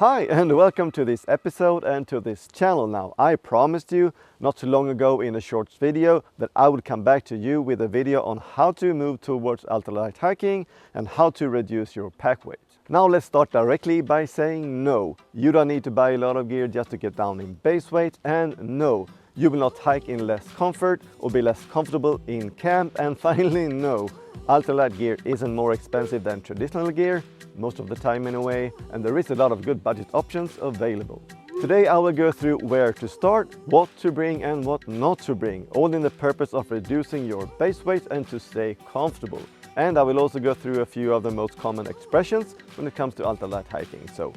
Hi and welcome to this episode and to this channel. Now, I promised you not too long ago in a short video that I would come back to you with a video on how to move towards ultralight hiking and how to reduce your pack weight. Now let's start directly by saying no, you don't need to buy a lot of gear just to get down in base weight, and no, you will not hike in less comfort or be less comfortable in camp, and finally no, ultralight gear isn't more expensive than traditional gear, most of the time anyway, and there is a lot of good budget options available. Today I will go through where to start, what to bring and what not to bring, all in the purpose of reducing your base weight and to stay comfortable. And I will also go through a few of the most common expressions when it comes to ultralight hiking, so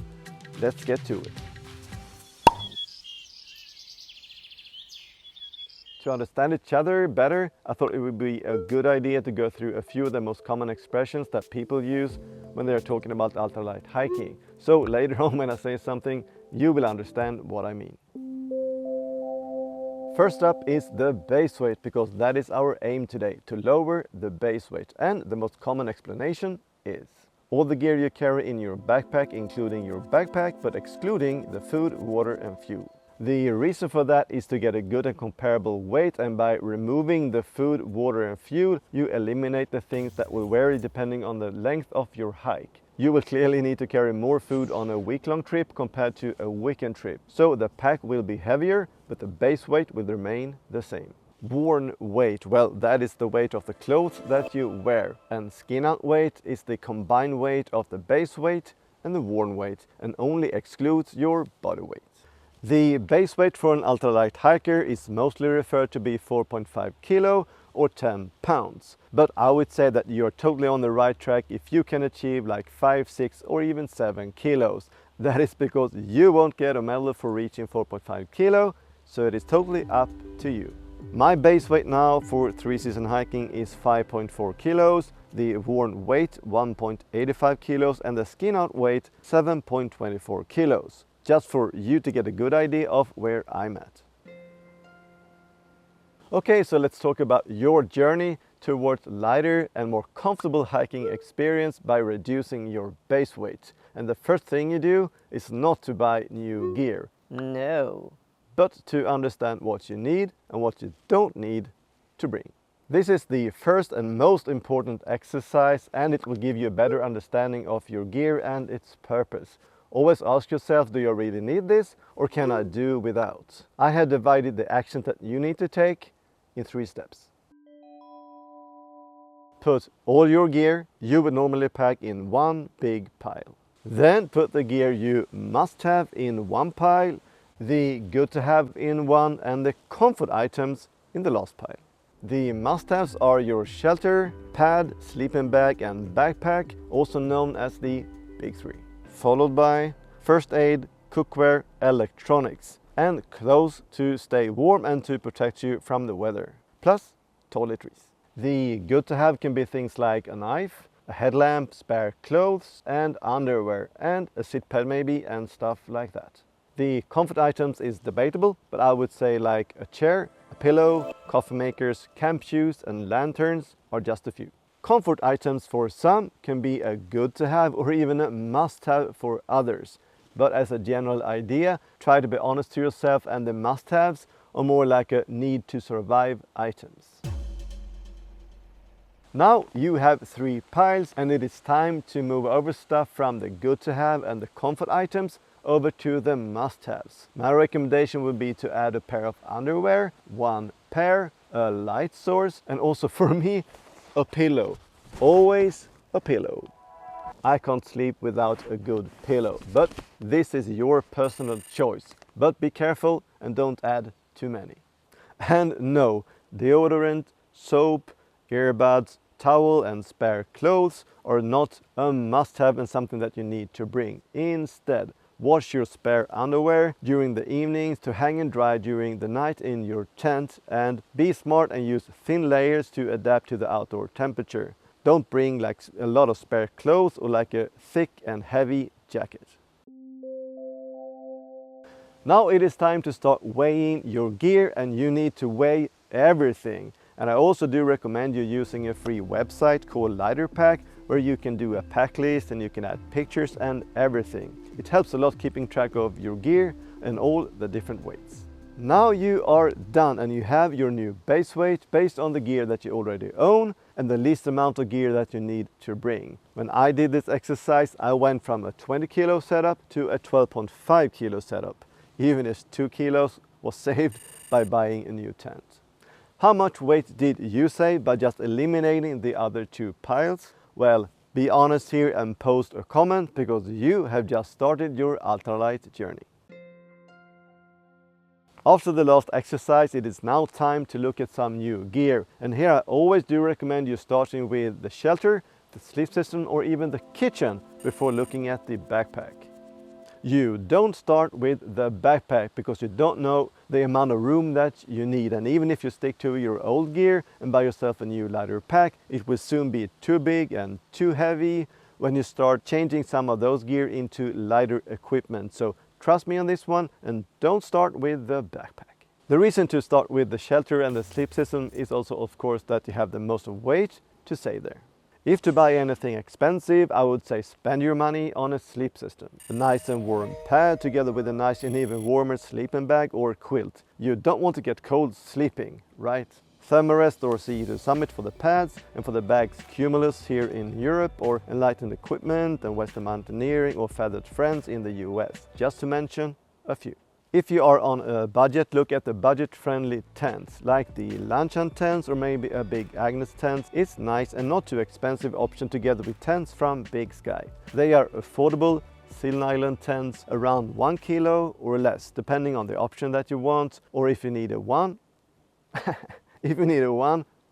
let's get to it. To understand each other better, I thought it would be a good idea to go through a few of the most common expressions that people use when they are talking about ultralight hiking. So later on when I say something, you will understand what I mean. First up is the base weight, because that is our aim today, to lower the base weight. And the most common explanation is all the gear you carry in your backpack, including your backpack, but excluding the food, water and fuel. The reason for that is to get a good and comparable weight, and by removing the food, water and fuel, you eliminate the things that will vary depending on the length of your hike. You will clearly need to carry more food on a week-long trip compared to a weekend trip. So the pack will be heavier, but the base weight will remain the same. Worn weight, well, that is the weight of the clothes that you wear. And skin out weight is the combined weight of the base weight and the worn weight, and only excludes your body weight. The base weight for an ultralight hiker is mostly referred to be 4.5 kilo or 10 pounds. But I would say that you're totally on the right track if you can achieve like 5, 6 or even 7 kilos. That is because you won't get a medal for reaching 4.5 kilo, so it is totally up to you. My base weight now for 3-season hiking is 5.4 kilos, the worn weight 1.85 kilos and the skin out weight 7.24 kilos. Just for you to get a good idea of where I'm at. Okay, so let's talk about your journey towards lighter and more comfortable hiking experience by reducing your base weight. And the first thing you do is not to buy new gear. No. But to understand what you need and what you don't need to bring. This is the first and most important exercise, and it will give you a better understanding of your gear and its purpose. Always ask yourself, do you really need this or can I do without? I have divided the action that you need to take in 3 steps. Put all your gear you would normally pack in one big pile. Then put the gear you must have in one pile, the good to have in one, and the comfort items in the last pile. The must-haves are your shelter, pad, sleeping bag and backpack, also known as the big 3. Followed by first aid, cookware, electronics, and clothes to stay warm and to protect you from the weather, plus toiletries. The good to have can be things like a knife, a headlamp, spare clothes and underwear, and a sit pad maybe, and stuff like that. The comfort items is debatable, but I would say like a chair, a pillow, coffee makers, camp shoes and lanterns are just a few. Comfort items for some can be a good to have or even a must have for others. But as a general idea, try to be honest to yourself, and the must haves are more like a need to survive items. Now you have 3 piles, and it is time to move over stuff from the good to have and the comfort items over to the must haves. My recommendation would be to add a pair of underwear, 1 pair, a light source, and also for me, a pillow. Always a pillow. I can't sleep without a good pillow, but this is your personal choice. But be careful and don't add too many. And no, deodorant, soap, earbuds, towel and spare clothes are not a must-have and something that you need to bring. Instead, wash your spare underwear during the evenings to hang and dry during the night in your tent, and be smart and use thin layers to adapt to the outdoor temperature. Don't bring like a lot of spare clothes or like a thick and heavy jacket. Now it is time to start weighing your gear, and you need to weigh everything. And I also do recommend you using a free website called Lighter Pack, where you can do a pack list and you can add pictures and everything. It helps a lot keeping track of your gear and all the different weights. Now you are done and you have your new base weight based on the gear that you already own and the least amount of gear that you need to bring. When I did this exercise, I went from a 20 kilo setup to a 12.5 kilo setup, even if 2 kilos was saved by buying a new tent. How much weight did you save by just eliminating the other 2 piles? Well, be honest here and post a comment because you have just started your ultralight journey. After the last exercise, it is now time to look at some new gear. And here I always do recommend you starting with the shelter, the sleep system, or even the kitchen before looking at the backpack. You don't start with the backpack because you don't know the amount of room that you need. And even if you stick to your old gear and buy yourself a new lighter pack, it will soon be too big and too heavy when you start changing some of those gear into lighter equipment. So trust me on this one and don't start with the backpack. The reason to start with the shelter and the sleep system is also of course that you have the most weight to save there. If to buy anything expensive, I would say spend your money on a sleep system. A nice and warm pad together with a nice and even warmer sleeping bag or quilt. You don't want to get cold sleeping, right? Thermarest or Sea-Doo Summit for the pads, and for the bags Cumulus here in Europe, or Enlightened Equipment and Western Mountaineering or Feathered Friends in the US, just to mention a few. If you are on a budget, look at the budget-friendly tents, like the Lanchan tents or maybe a Big Agnes tent. It's nice and not too expensive option together with tents from Big Sky. They are affordable seal nylon tents around 1 kilo or less, depending on the option that you want, or if you need a one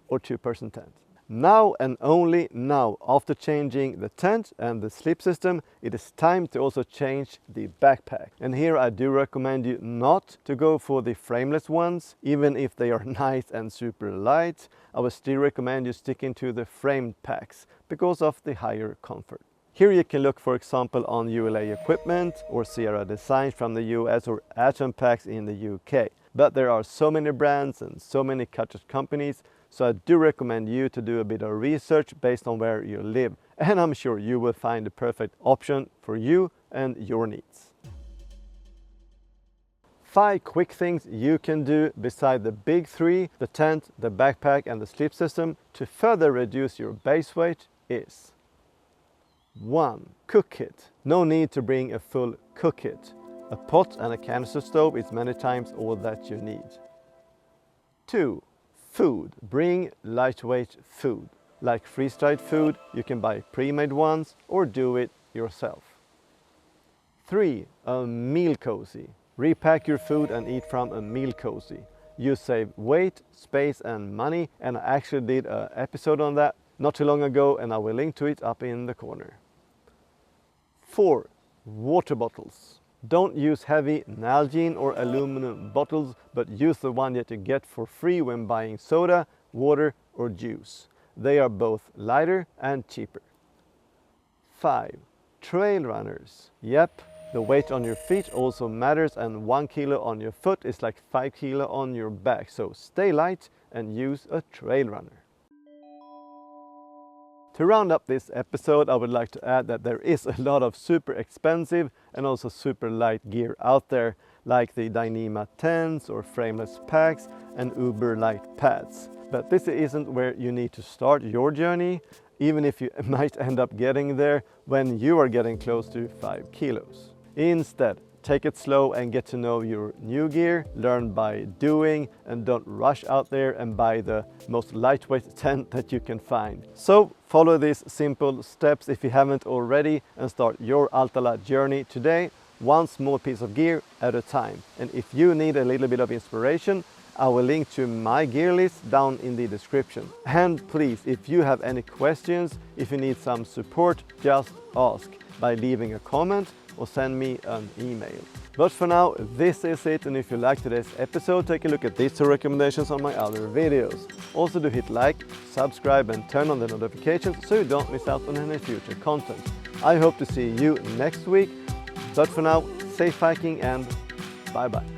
or 2 person tent. Now and only now, after changing the tent and the sleep system, it is time to also change the backpack. And here I do recommend you not to go for the frameless ones, even if they are nice and super light. I would still recommend you sticking to the framed packs because of the higher comfort. Here you can look, for example, on ULA Equipment or Sierra Designs from the US or Atom Packs in the UK. But there are so many brands and so many cottage companies, so I do recommend you to do a bit of research based on where you live. And I'm sure you will find the perfect option for you and your needs. 5 quick things you can do beside the big 3, the tent, the backpack and the sleep system, to further reduce your base weight is: 1. Cook kit. No need to bring a full cook kit. A pot and a canister stove is many times all that you need. 2. Food. Bring lightweight food. Like freeze-dried food, you can buy pre-made ones or do it yourself. 3. A meal cozy. Repack your food and eat from a meal cozy. You save weight, space and money, and I actually did an episode on that not too long ago and I will link to it up in the corner. 4. Water bottles. Don't use heavy Nalgene or aluminum bottles, but use the one that you get for free when buying soda, water or juice. They are both lighter and cheaper. 5. Trail runners. Yep, the weight on your feet also matters, and 1 kilo on your foot is like 5 kilo on your back, so stay light and use a trail runner. To round up this episode, I would like to add that there is a lot of super expensive and also super light gear out there, like the Dyneema tents or frameless packs and uber light pads. But this isn't where you need to start your journey, even if you might end up getting there when you are getting close to 5 kilos. Instead, take it slow and get to know your new gear, learn by doing, and don't rush out there and buy the most lightweight tent that you can find. So follow these simple steps if you haven't already and start your ultralight journey today, one small piece of gear at a time. And if you need a little bit of inspiration, I will link to my gear list down in the description. And please, if you have any questions, if you need some support, just ask by leaving a comment or send me an email. But for now, this is it, and if you liked today's episode, take a look at these 2 recommendations on my other videos. Also do hit like, subscribe and turn on the notifications so you don't miss out on any future content. I hope to see you next week, but for now, safe hiking and bye bye.